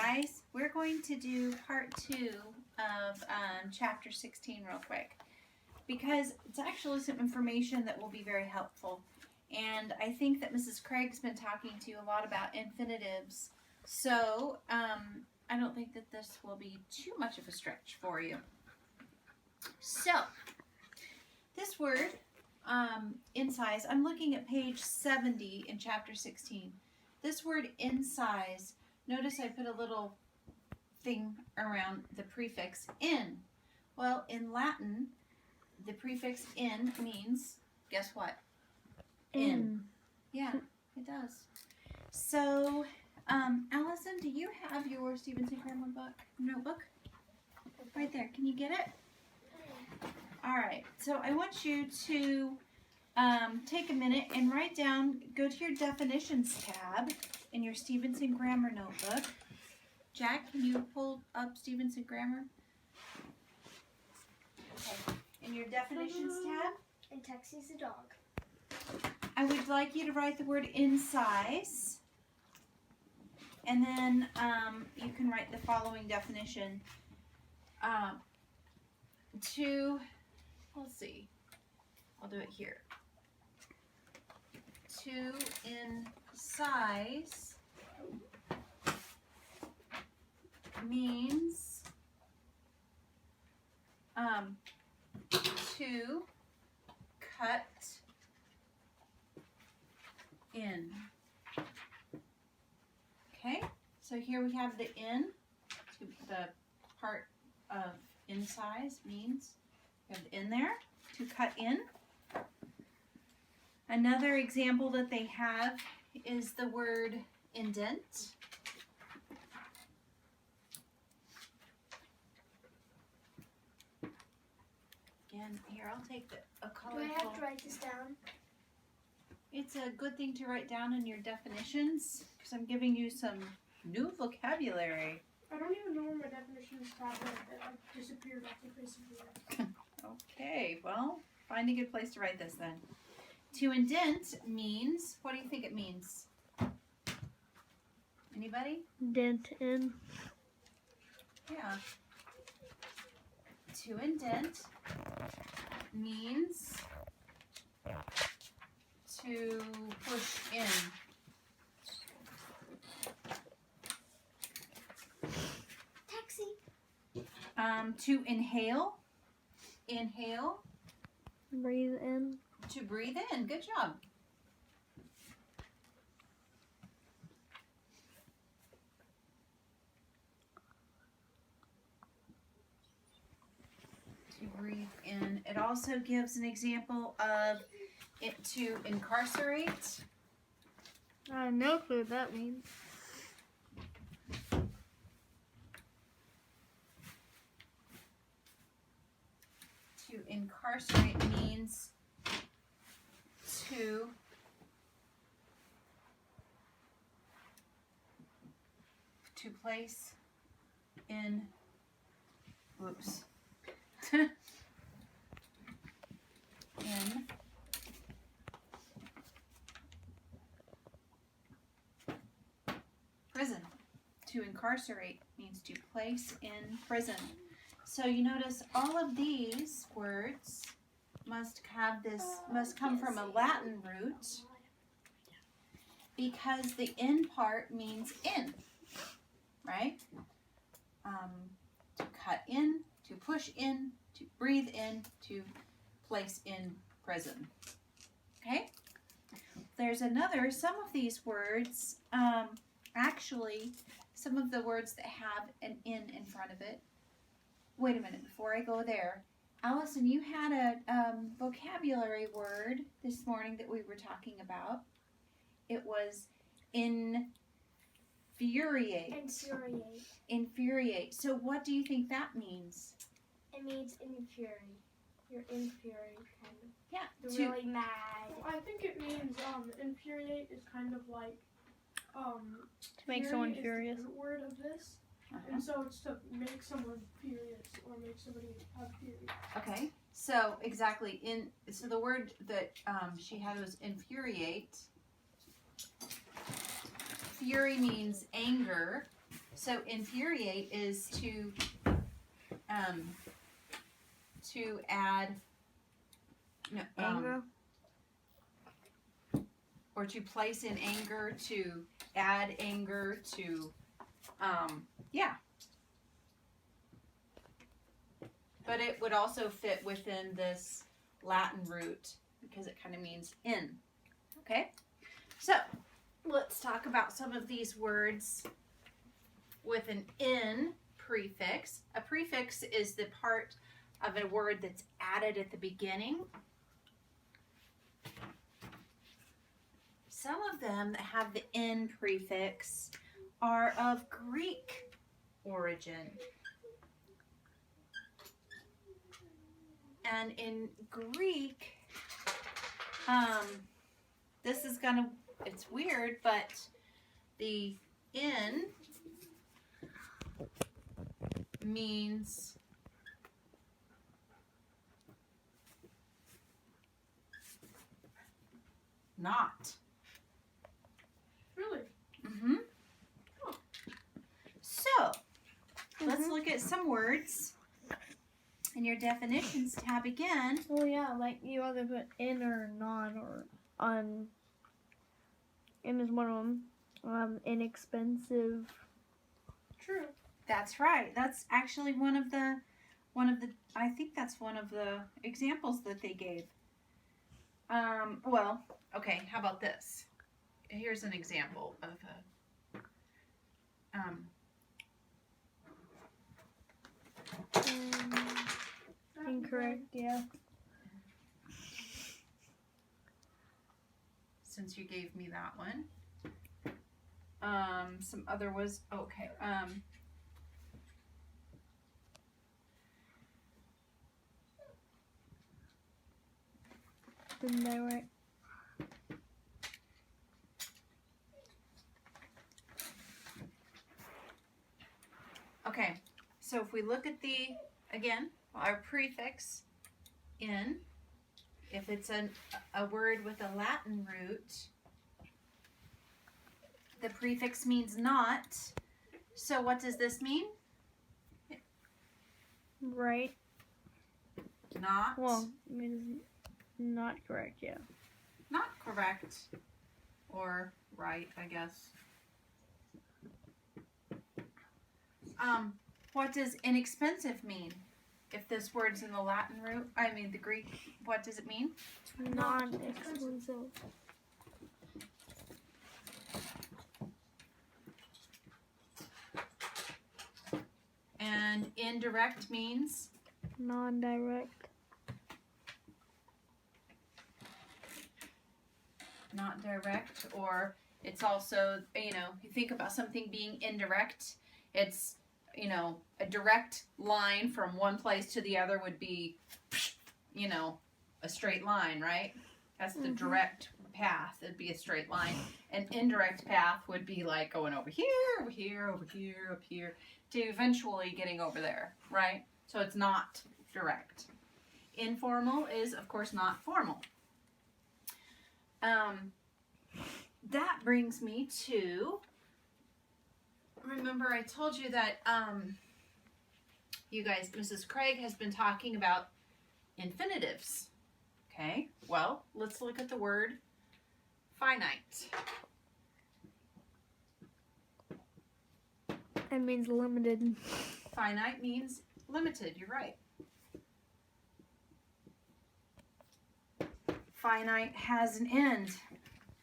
guys, we're going to do part 2 of chapter 16 real quick because it's actually some information that will be very helpful. And I think that Mrs. Craig's been talking to you a lot about infinitives, so I don't think that this will be too much of a stretch for you. So, this word, incise, I'm looking at page 70 in chapter 16. This word incise, notice I put a little thing around the prefix in. Well, in Latin, the prefix in means, guess what? In. Yeah, it does. So, Allison, do you have your Stevenson grammar notebook? Right there. Can you get it? All right. So I want you to take a minute and write down, go to your definitions tab in your Stevenson grammar notebook. Jack, can you pull up Stevenson grammar? Okay. In your definitions tab. And Texie's a dog. I would like you to write the word incise. And then you can write the following definition. Let's see, I'll do it here. To incise means to cut in. Okay, so here we have the in, the part of incise means we have the in there, to cut in. Another example that they have is the word indent. Again, here I'll take a colorful. Do I have to write this down? It's a good thing to write down in your definitions because I'm giving you some new vocabulary. I don't even know where my definitions tab went. It disappeared off the face of the earth. Okay, well, find a good place to write this then. To indent means, what do you think it means? Anybody? Dent in. Yeah. To indent means to push in. Taxi. To inhale. Inhale. Breathe in. To breathe in. Good job. To breathe in. It also gives an example of it to incarcerate. I have no clue what that means. To incarcerate means to place in, whoops, in prison. To incarcerate means to place in prison. So you notice all of these words must come from a Latin root because the in part means in, right? To cut in, to push in, to breathe in, to place in prison. Okay? There's some of these words, actually, some of the words that have an in front of it. Wait a minute, before I go there, Allison, you had a vocabulary word this morning that we were talking about. It was infuriate. Infuriate. Infuriate. So what do you think that means? It means infuriate. You're infuriate, kind of. Yeah. You're really mad. I think it means infuriate is kind of like To make someone furious. Is the root word of this, and so it's to make someone furious or make somebody have fury. Okay. So exactly so the word that she had was infuriate. Fury means anger. So infuriate is to add no, Anger. or to place in anger, to add anger, to yeah. But it would also fit within this Latin root because it kind of means in. Okay? So, let's talk about some of these words with an in prefix. A prefix is the part of a word that's added at the beginning. Some of them that have the in prefix are of Greek origin. And in Greek, this is it's weird, but the in means not. Really? Mm-hmm. So, let's look at some words in your definitions tab again. Well, yeah, like you either put in or non or on. In is one of them. Inexpensive. True. That's right. That's actually one of the I think that's one of the examples that they gave. Well, okay, how about this? Here's an example of a Incorrect, yeah. since you gave me that one. Some other was okay. Indirect. Okay, so if we look at our prefix in, if it's a word with a Latin root, the prefix means not. So what does this mean? Right. Not. Well, it is not correct, yeah. Not correct. Or right, I guess. What does inexpensive mean? If this word's in the Latin root, the Greek, what does it mean? Non-exclusive. And indirect means? Non-direct. Not direct, or it's also, you think about something being indirect, it's, a direct line from one place to the other would be, a straight line, right? That's the direct path. It'd be a straight line. An indirect path would be like going over here, over here, over here, up here, to eventually getting over there, right? So it's not direct. Informal is, of course, not formal. That brings me to, remember I told you that, you guys, Mrs. Craig has been talking about infinitives. Okay, well, let's look at the word finite. It means limited. Finite means limited, you're right. Finite has an end.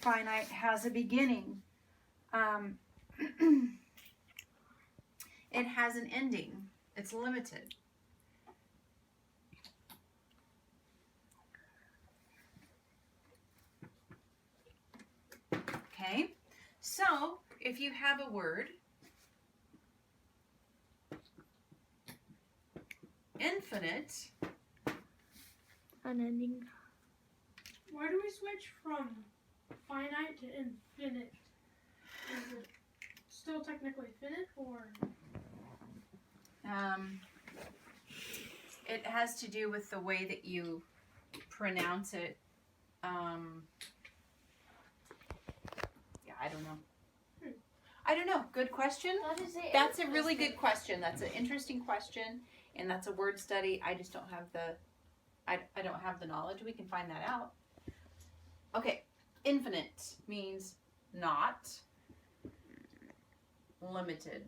Finite has a beginning. It has an ending. It's limited. Okay, so if you have a word, infinite, Unending. Why do we switch from finite to infinite? Is it still technically finite, or? it has to do with the way that you pronounce it. Yeah, I don't know. I don't know. Good question. That is it. That's a really good question. That's an interesting question, and that's a word study. I just don't have I don't have the knowledge. We can find that out. Okay, infinite means not limited.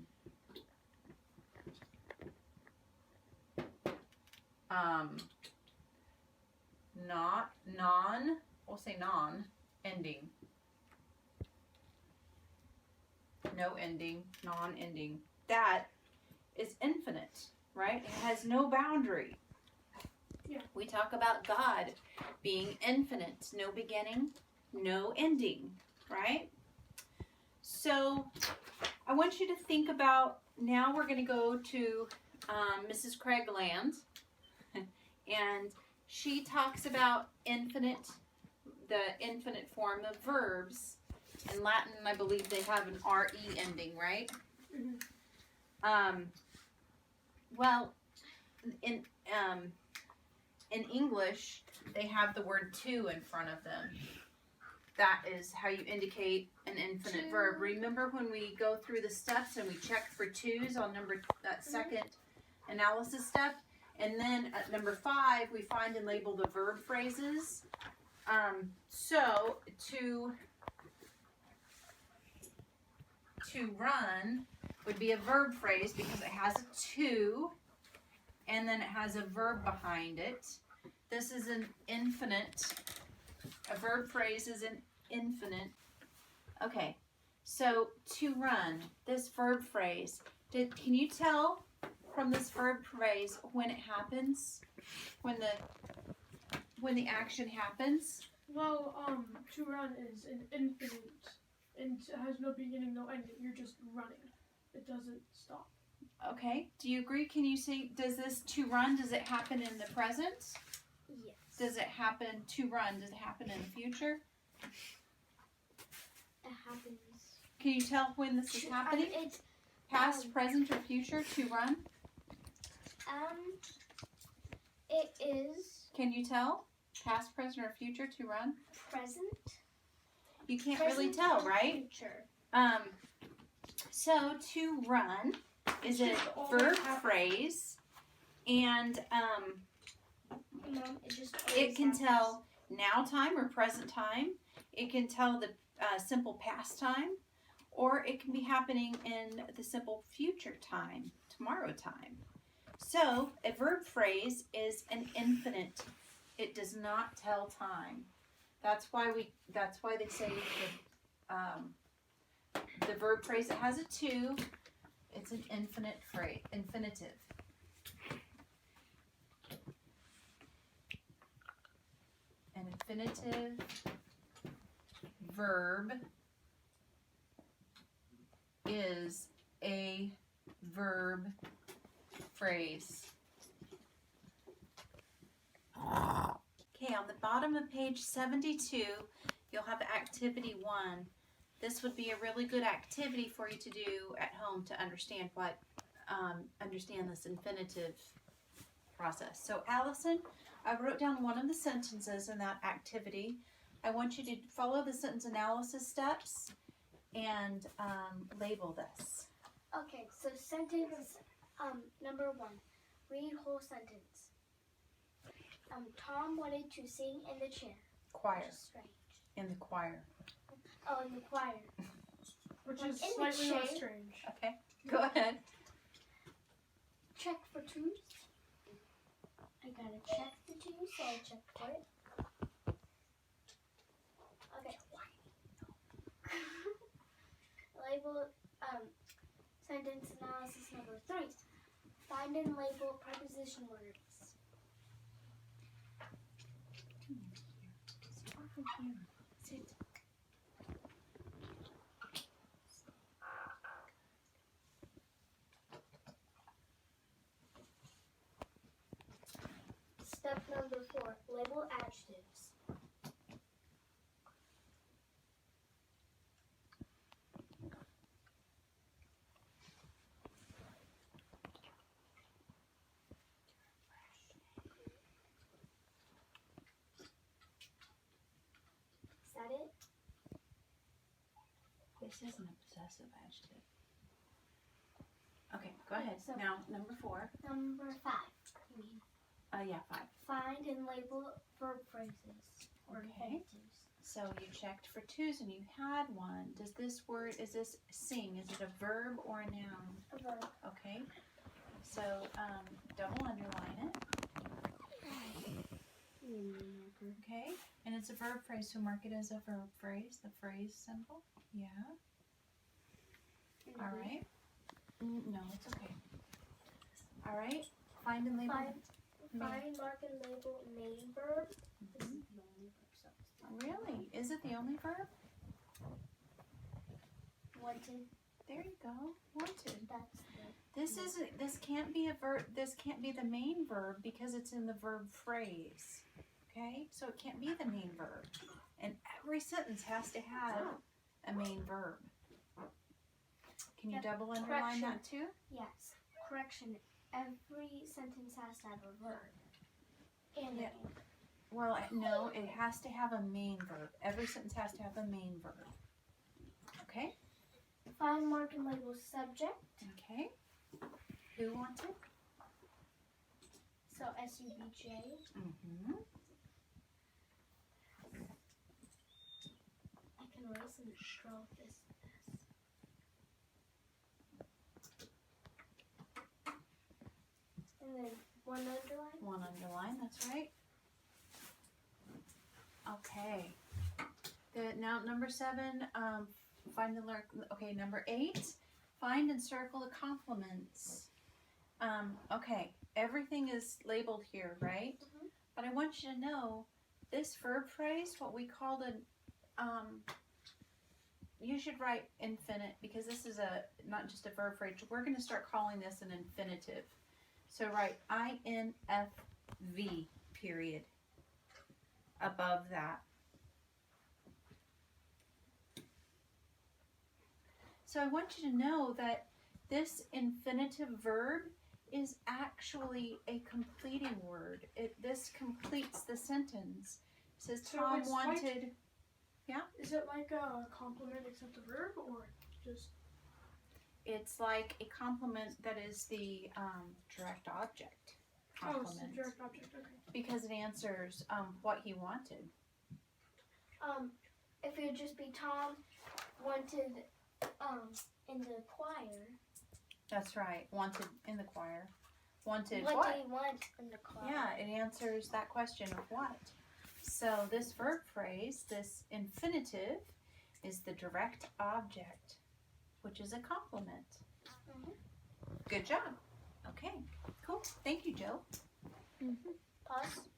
Not non. We'll say non-ending. No ending, non-ending. That is infinite, right? It has no boundary. Yeah. We talk about God being infinite, no beginning, no ending, right? So I want you to think about, now we're going to go to Mrs. Craigland, and she talks about infinite, the infinite form of verbs. In Latin, I believe they have an RE ending, right? Mhm. Well, in English, they have the word to in front of them. That is how you indicate an infinite verb. Remember when we go through the steps and we check for twos on that second analysis step? And then at number 5, we find and label the verb phrases. So to run would be a verb phrase because it has a to, and then it has a verb behind it. This is an infinite. A verb phrase is an infinite. Okay, so to run, this verb phrase, can you tell from this verb phrase when it happens? When the action happens? Well, to run is an infinite, and it has no beginning, no ending. You're just running. It doesn't stop. Okay, do you agree? Can you see, does this to run, does it happen in the present? Yes. Does it happen to run? Does it happen in the future? It happens. Can you tell when this is happening? It's Past, present, or future to run? it is Can you tell? Past, present, or future to run? present. You can't really Present tell, and right? Future. So to run is a verb phrase, and No, it just. it always can happens. tell now time or present time. It can tell the simple past time, or it can be happening in the simple future time, tomorrow time. So a verb phrase is an infinite. It does not tell time. That's why they say the verb phrase that has a to, it's an infinite phrase, infinitive. An infinitive verb is a verb phrase. Okay, on the bottom of page 72, you'll have activity 1. This would be a really good activity for you to do at home to understand understand this infinitive process. So Allison, I wrote down one of the sentences in that activity. I want you to follow the sentence analysis steps and label this. Okay, so sentence number 1. Read whole sentence. Tom wanted to sing in the chair. Choir. Which is strange. In the choir. Oh, in the choir. Which In is the slightly less shade. strange. Okay, go ahead. Check for twos. I gotta check the twos, so I check for it. Okay. Label sentence analysis number 3. Find and label preposition words. Sit. Step number 4. Label adjectives. Is that it? Yes. This isn't a possessive adjective. Okay, go ahead. So- Now, number 4. Number 5. You mean? Yeah, 5. Find and label verb phrases or Okay. infinitives. So you checked for 2s and you had 1. Does this word, is this sing, is it a verb or a noun? A verb. Okay. So, double underline it. Okay. And it's a verb phrase, so mark it as a verb phrase, the phrase symbol. Yeah. All right. No, it's okay. All right. Find and label. Find, mark, and label main verb. This is the only verb. So it's Really? Is it the only verb? wanted. There you go. Wanted. That's the. This isn't. This can't be a verb. This can't be the main verb because it's in the verb phrase. Okay, so it can't be the main verb, and every sentence has to have a main verb. Can you Yep. double underline Correction. that too? Yes. Correction. Every sentence has to have a verb. And Yeah. a main verb. Well, no, it has to have a main verb. Every sentence has to have a main verb. Okay. Find, mark, and label subject. Okay. Who wanted? So SUBJ. Mm-hmm. I can erase and draw this. And then one underline. One underline. That's right. Okay. Now number 7. Find the lurk. Okay. Number 8. Find and circle the complements. Okay. Everything is labeled here, right? Mhm. But I want you to know this verb phrase, what we called an you should write infinite because this is not just a verb phrase. We're going to start calling this an infinitive. So write INFV period above that. So I want you to know that this infinitive verb is actually a completing word. This completes the sentence. It says So Tom it's like- wanted. Is it like a compliment except a verb, or just? It's like a complement that is the direct object Oh, it's a complement direct object. Okay. because it answers what he wanted. If it would just be Tom wanted in the choir. That's right. Wanted in the choir. Wanted What what? do you want in the choir? Yeah, it answers that question of what. So this verb phrase, this infinitive, is the direct object, which is a complement. Mhm. Good job. Okay, cool. Thank you, Joe. Pause.